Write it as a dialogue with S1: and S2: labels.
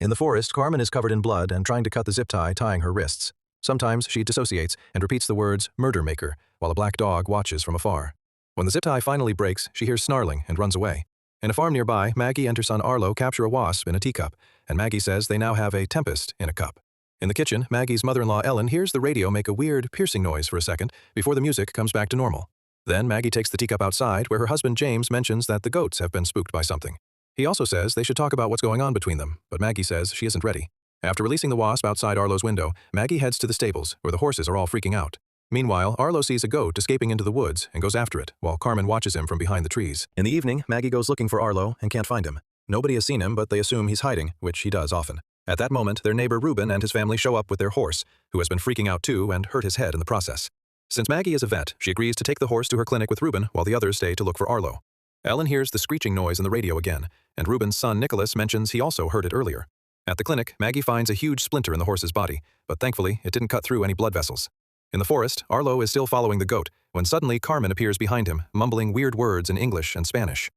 S1: In the forest, Carmen is covered in blood and trying to cut the zip tie tying her wrists. Sometimes she dissociates and repeats the words, "murder maker," while a black dog watches from afar. When the zip tie finally breaks, she hears snarling and runs away. In a farm nearby, Maggie and her son Arlo capture a wasp in a teacup, and Maggie says they now have a tempest in a cup. In the kitchen, Maggie's mother-in-law Ellen hears the radio make a weird, piercing noise for a second before the music comes back to normal. Then Maggie takes the teacup outside, where her husband James mentions that the goats have been spooked by something. He also says they should talk about what's going on between them, but Maggie says she isn't ready. After releasing the wasp outside Arlo's window, Maggie heads to the stables, where the horses are all freaking out. Meanwhile, Arlo sees a goat escaping into the woods and goes after it, while Carmen watches him from behind the trees. In the evening, Maggie goes looking for Arlo and can't find him. Nobody has seen him, but they assume he's hiding, which he does often. At that moment, their neighbor Reuben and his family show up with their horse, who has been freaking out too and hurt his head in the process. Since Maggie is a vet, she agrees to take the horse to her clinic with Reuben while the others stay to look for Arlo. Ellen hears the screeching noise in the radio again, and Reuben's son Nicholas mentions he also heard it earlier. At the clinic, Maggie finds a huge splinter in the horse's body, but thankfully it didn't cut through any blood vessels. In the forest, Arlo is still following the goat, when suddenly Carmen appears behind him, mumbling weird words in English and Spanish.